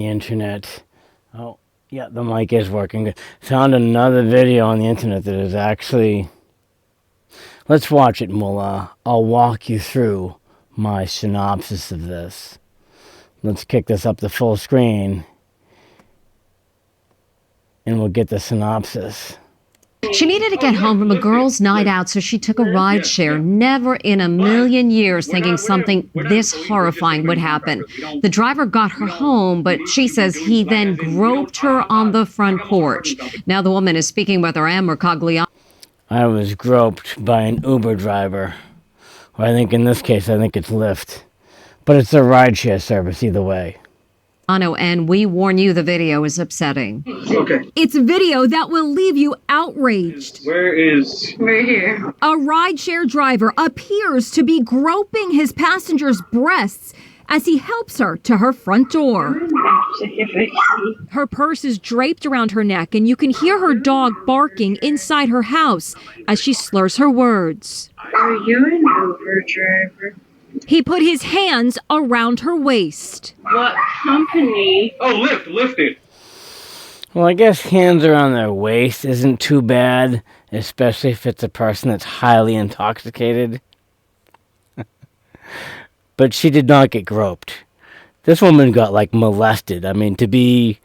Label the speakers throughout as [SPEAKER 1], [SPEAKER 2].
[SPEAKER 1] the internet. Oh, yeah, the mic is working. Found another video on the internet that is actually... Let's watch it, and I'll walk you through my synopsis of this. Let's kick this up to full screen, and we'll get the synopsis.
[SPEAKER 2] She needed to get home from a girls' night out, so she took a ride share. Never in a million years thinking something this horrifying would happen. The driver got her home, but she says he then groped her on the front porch. Now the woman is speaking with her Amber Cagliano.
[SPEAKER 1] I was groped by an Uber driver. Well, I think in this case, I think it's Lyft. But it's a rideshare service either way.
[SPEAKER 2] And we warn you, the video is upsetting.
[SPEAKER 3] Okay.
[SPEAKER 4] It's a video that will leave you outraged.
[SPEAKER 3] Where is...
[SPEAKER 5] Right here.
[SPEAKER 4] A rideshare driver appears to be groping his passenger's breasts as he helps her to her front door. Her purse is draped around her neck, and you can hear her dog barking inside her house as she slurs her words.
[SPEAKER 5] Are you an Uber driver?
[SPEAKER 4] He put his hands around her waist.
[SPEAKER 5] What company?
[SPEAKER 3] Oh, Lyft it.
[SPEAKER 1] Well, I guess hands around their waist isn't too bad, especially if it's a person that's highly intoxicated. But she did not get groped. This woman got, molested. I mean, the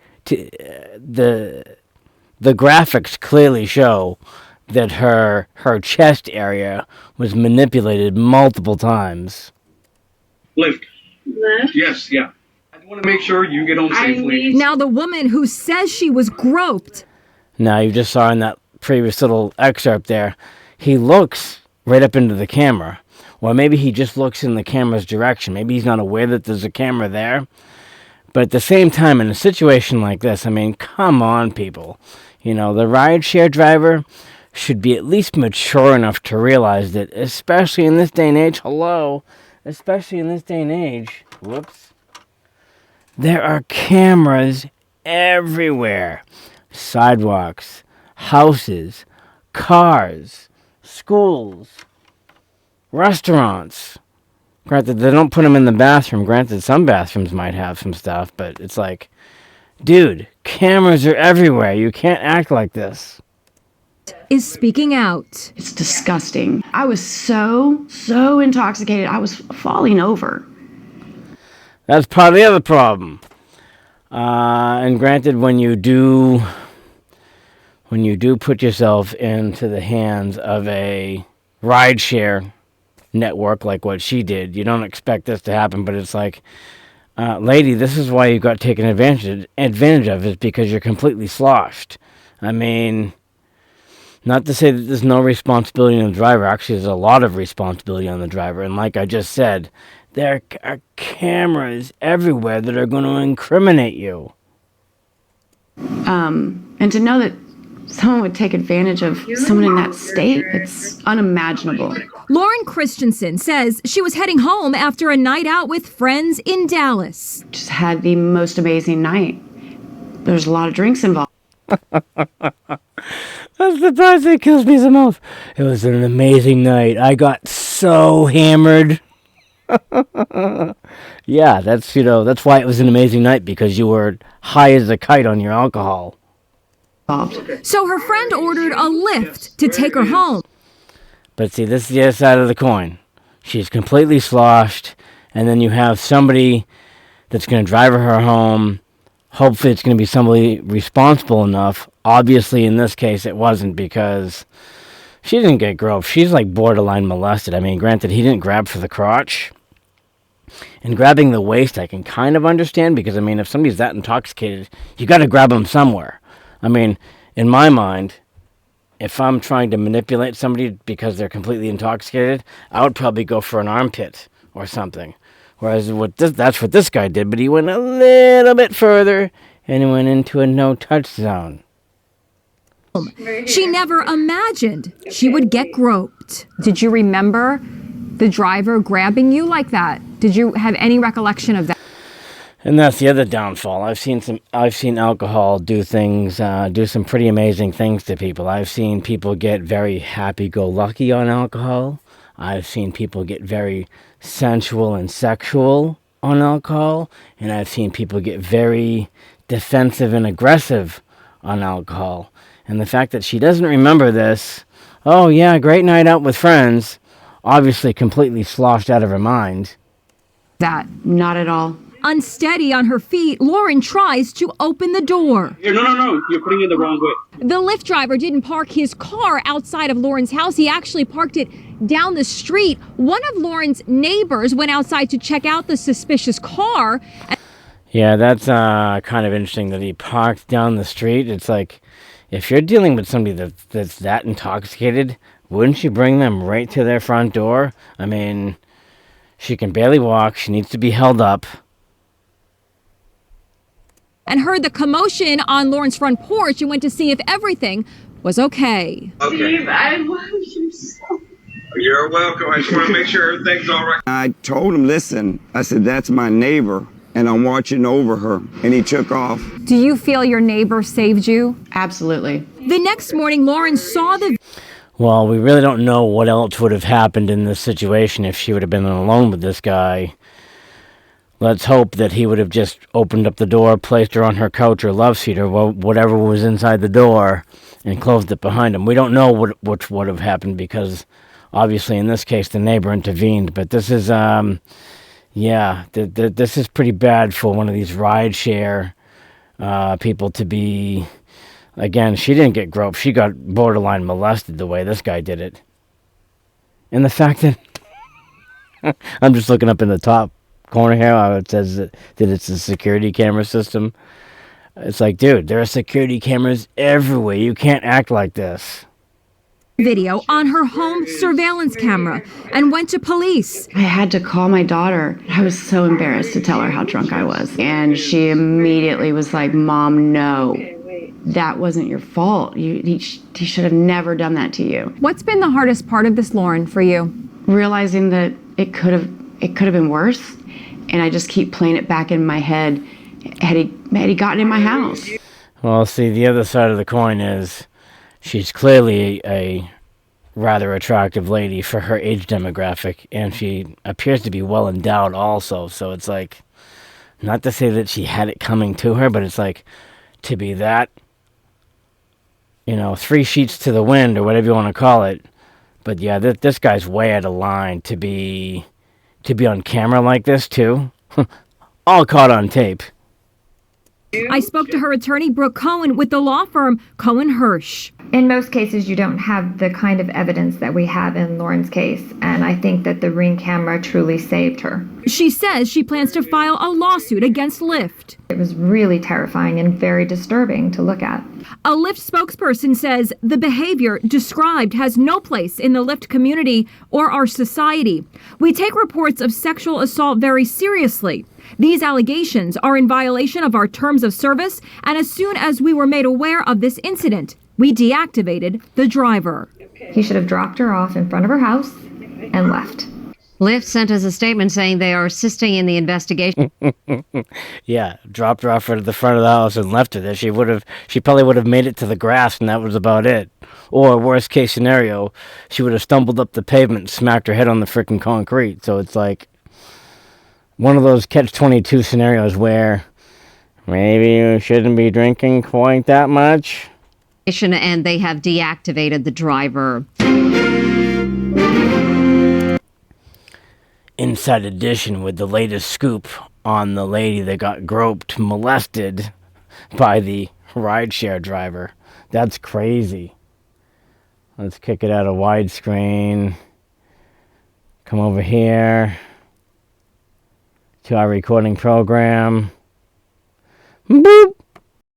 [SPEAKER 1] graphics clearly show that her chest area was manipulated multiple times.
[SPEAKER 3] Lyft.
[SPEAKER 5] Lyft?
[SPEAKER 3] Yes, yeah. I want to make sure you get home safely.
[SPEAKER 4] Now the woman who says she was groped.
[SPEAKER 1] Now, you just saw in that previous little excerpt there, he looks right up into the camera. Or maybe he just looks in the camera's direction. Maybe he's not aware that there's a camera there. But at the same time, in a situation like this, I mean, come on, people. You know, the rideshare driver should be at least mature enough to realize that, especially in this day and age, there are cameras everywhere. Sidewalks, houses, cars, schools, restaurants. Granted, they don't put them in the bathroom. Granted, some bathrooms might have some stuff, but it's like, dude, cameras are everywhere. You can't act like this.
[SPEAKER 4] Is speaking out.
[SPEAKER 6] It's disgusting. I was so intoxicated. I was falling over.
[SPEAKER 1] That's part of the other problem. And granted, when you do put yourself into the hands of a rideshare network like what she did, you don't expect this to happen, but it's like, lady, this is why you got taken advantage of, is because you're completely sloshed. I mean, not to say that there's no responsibility on the driver. Actually, there's a lot of responsibility on the driver. And like I just said, there are cameras everywhere that are going to incriminate you.
[SPEAKER 6] And to know that someone would take advantage of someone in that state, it's unimaginable.
[SPEAKER 4] Lauren Christensen says she was heading home after a night out with friends in Dallas.
[SPEAKER 6] Just had the most amazing night. There's a lot of drinks involved.
[SPEAKER 1] That's the part that kills me the most. It was an amazing night. I got so hammered. Yeah, that's why it was an amazing night, because you were high as a kite on your alcohol.
[SPEAKER 4] So her friend ordered a Lyft to take her home.
[SPEAKER 1] But see, this is the other side of the coin. She's completely sloshed, and then you have somebody that's going to drive her home. Hopefully it's going to be somebody responsible enough. Obviously, in this case, it wasn't, because she didn't get groped. She's like borderline molested. I mean, granted, he didn't grab for the crotch. And grabbing the waist, I can kind of understand, because, I mean, if somebody's that intoxicated, you got to grab them somewhere. I mean, in my mind, if I'm trying to manipulate somebody because they're completely intoxicated, I would probably go for an armpit or something. Whereas that's what this guy did, but he went a little bit further and he went into a no-touch zone.
[SPEAKER 4] She never imagined she would get groped.
[SPEAKER 2] Did you remember the driver grabbing you like that? Did you have any recollection of that?
[SPEAKER 1] And that's the other downfall. I've seen alcohol do some pretty amazing things to people. I've seen people get very happy-go-lucky on alcohol. I've seen people get very sensual and sexual on alcohol, and I've seen people get very defensive and aggressive on alcohol. And the fact that she doesn't remember this, oh yeah, great night out with friends, obviously completely sloshed out of her mind.
[SPEAKER 6] That, not at all.
[SPEAKER 4] Unsteady on her feet, Lauren tries to open the door.
[SPEAKER 3] Here, no. You're putting it the wrong way.
[SPEAKER 4] The Lyft driver didn't park his car outside of Lauren's house. He actually parked it down the street. One of Lauren's neighbors went outside to check out the suspicious car.
[SPEAKER 1] Yeah, that's kind of interesting that he parked down the street. It's like, if you're dealing with somebody that's that intoxicated, wouldn't you bring them right to their front door? I mean, she can barely walk. She needs to be held up.
[SPEAKER 4] And heard the commotion on Lauren's front porch and went to see if everything was okay.
[SPEAKER 5] Steve, I love you so.
[SPEAKER 3] You're welcome. I just want to make sure everything's all right.
[SPEAKER 7] I told him, listen, I said, that's my neighbor, and I'm watching over her. And he took off.
[SPEAKER 4] Do you feel your neighbor saved you?
[SPEAKER 6] Absolutely.
[SPEAKER 4] The next morning, Lauren saw the
[SPEAKER 1] Well, we really don't know what else would have happened in this situation if she would have been alone with this guy. Let's hope that he would have just opened up the door, placed her on her couch or love seat or whatever was inside the door, and closed it behind him. We don't know what would have happened because, obviously, in this case, the neighbor intervened. But this is, this is pretty bad for one of these rideshare people to be. Again, she didn't get groped. She got borderline molested the way this guy did it. And the fact that I'm just looking up in the top corner here, how it says that it's a security camera system. It's like, dude, there are security cameras everywhere. You can't act like this.
[SPEAKER 4] video on her home surveillance camera and went to police.
[SPEAKER 6] I had to call my daughter. I was so embarrassed to tell her how drunk I was. And she immediately was like, Mom, no, that wasn't your fault. He should have never done that to you.
[SPEAKER 4] What's been the hardest part of this, Lauren, for you?
[SPEAKER 6] Realizing that it could have been worse. And I just keep playing it back in my head. Had he gotten in my house?
[SPEAKER 1] Well, see, the other side of the coin is she's clearly a rather attractive lady for her age demographic, and she appears to be well endowed also. So it's like, not to say that she had it coming to her, but it's like, to be that, 3 sheets to the wind or whatever you want to call it. But yeah, this guy's way out of line to be on camera like this too. All caught on tape.
[SPEAKER 4] I spoke to her attorney, Brooke Cohen, with the law firm Cohen Hirsch.
[SPEAKER 8] In most cases, you don't have the kind of evidence that we have in Lauren's case, and I think that the Ring camera truly saved her.
[SPEAKER 4] She says she plans to file a lawsuit against Lyft.
[SPEAKER 8] It was really terrifying and very disturbing to look at.
[SPEAKER 4] A Lyft spokesperson says the behavior described has no place in the Lyft community or our society. We take reports of sexual assault very seriously. These allegations are in violation of our terms of service, and as soon as we were made aware of this incident, we deactivated the driver.
[SPEAKER 8] He should have dropped her off in front of her house and left.
[SPEAKER 2] Lyft sent us a statement saying they are assisting in the investigation.
[SPEAKER 1] Yeah, dropped her off at the front of the house and left her there. She probably would have made it to the grass and that was about it. Or worst case scenario, she would have stumbled up the pavement and smacked her head on the freaking concrete. So it's like one of those catch-22 scenarios where maybe you shouldn't be drinking quite that much.
[SPEAKER 2] And they have deactivated the driver.
[SPEAKER 1] Inside Edition with the latest scoop on the lady that got groped, molested by the rideshare driver. That's crazy. Let's kick it out of widescreen. Come over here to our recording program. Boop.